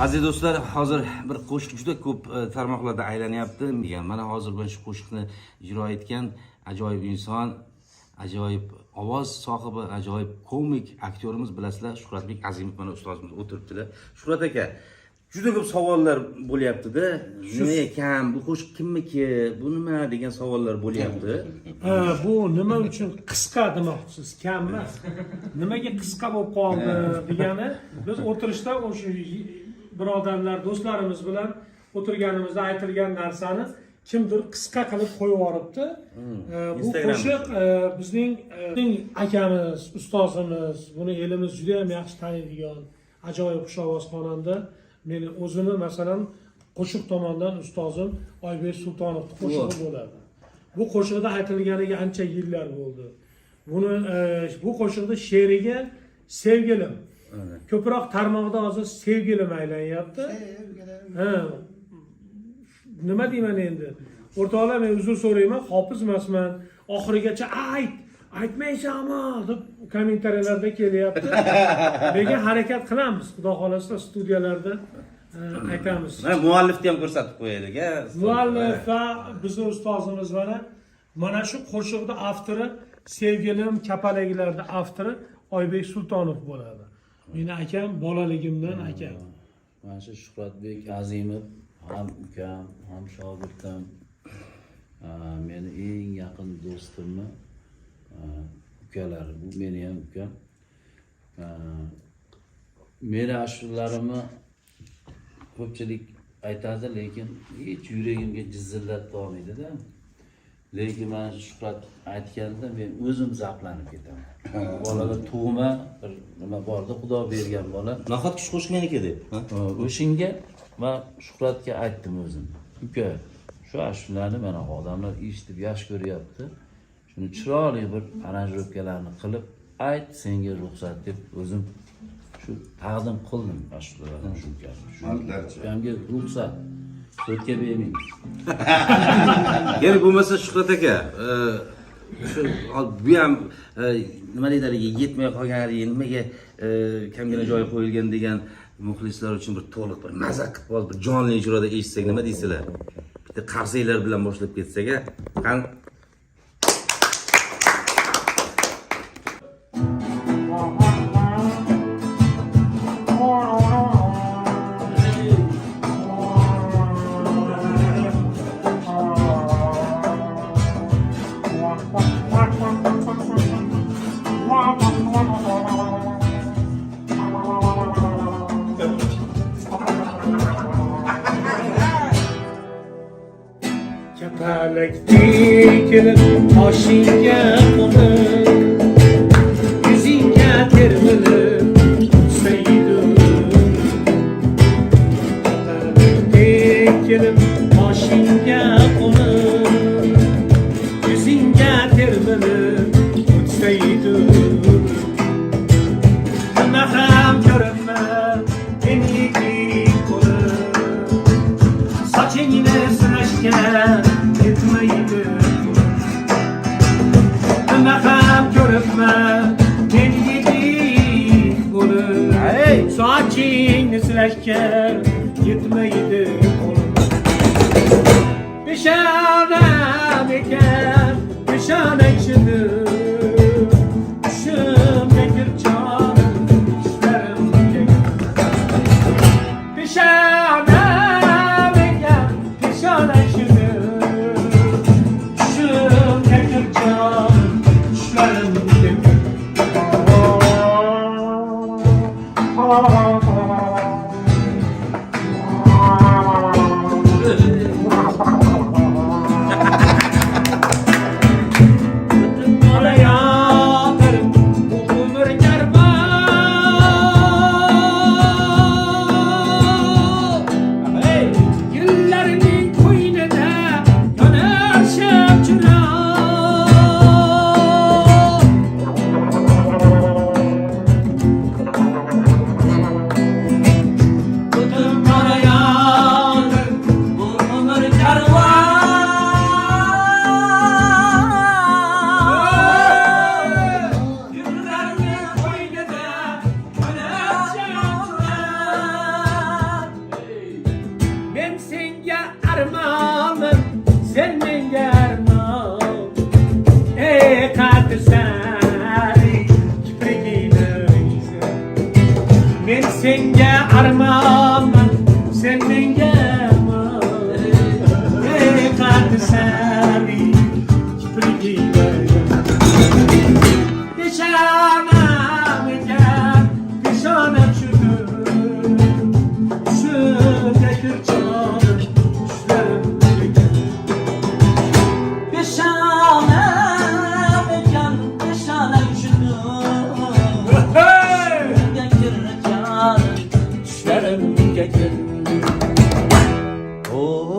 Aziz do'stlar, hozir bir qo'shiq juda ko'p tarmoqlarda aylanyapti. Mana hozir ben shu qo'shiqni ijro etgan ajoyib inson, ajoyib ovoz sohibi, ajoyib komik aktyorimiz bilasizlar, Shuhratbek Azimov mana ustozimiz o'tiribdilar. Shuhrat aka, juda ko'p savollar bo'lyapti-da. Nima ekan, bu qo'shiq kimniki, bu nima degan savollar bo'lyapti. Bu nima uchun qisqa demoqchisiz, kam emas. Nimaga qisqa bo'lib qoldi degani, biz o'tirishda o'sha birodarlar, do'stlarimiz bilan o'tirganimizda aytilgan narsani kimdir qisqa qilib qo'yib yuboribdi. Bu qo'shiq bizning akamiz, ustozimiz, buni elimiz juda ham yaxshi taniydigan ajoyib xushovoz xonanda. Meni o'zimni masalan qo'shiq tomonidan ustozim Oybek Sultonovning qo'shig'i bo'ladi. Bu qo'shiqda aytilganiga ancha yillar bo'ldi. Bu qo'shiqda she'riga sevgilim. Ko'proq tarmoqda hozir sevgilim aylanyapti. Nima deyman endi? O'rtoqlar, men uzr so'rayman, hofiz emasman. Oxirigacha aytmaysanmi deb kommentariyalarda kelyapti. Lekin harakat qilamiz. Xudo xolasa studiyalarda aytamiz. Muallifni ham ko'rsatib qo'yaylik. Muallif va bizning ustozimiz mana shu qo'shiqda avtori sevgilim kapalaklarda avtori Oybek Sultonov bo'ladi. Meni akam, bolaligimdan akam. Mana shu Shuhratbek Azimov ham ukam, ham shogirdim. Meni eng yaqin do'stimni ukalari, bu meni ham ukam. Meni ashularimni ko'pchilik aytadi, lekin hech yuragimga jizillatib olmaydi-da. Lekin mana shu Shuhrat aytganda men o'zim zavqlanib ketaman. Bolalar tug'ma bir nima borda, Xudo bergan bola. Nahotki shu qo'shiq meniki deb. O'shinga va Shuhratga aytdim o'zim. Uka, shu ashulalarni mana odamlar eshitib yaxshi ko'ryapti. Shuni chiroyli bir aranjirovkalarni qilib ayt, senga ruxsat deb o'zim shu taqdim qildim ashulalarni shu ukamga ruxsat. O'tga bermayman. Ya'ni bo'lmasa Shuhrat aka, shu bu ham nima deydilarga yetmay qolgan, nimaga kamgina joyi qo'yilgan degan muxlislar uchun bir to'liq bir maza qilib, bir jonli ijroda eshitsak nima deysizlar? Bitta qarsaklar bilan boshlab ketsak-a. Qani Kapalakdek oshingga qo'nib, yuzingga termilib saydim. Kapalakdek oshingga qo'nib, yuzingga termilib saydim. Nima ham ko'rinmay meniki qo'lib, sochingni silashga yetmaydi. Nima ham ko'ribman men yedik bo'lib, sochingni silashga yetmaydi qo'lim. Peshonam ekan, peshonang shidir, tushimga kirjon ishlarimga. Peshonam ekan, peshonang shidir, tushimga kirjon ishlarimga. armonman sen menga qaddi sari kiprigingga peshonam ekan peshonam shunga kirchonim tushlarim Peshonam ekan, peshonam shunga kirchonim tushlarimga kir. Oh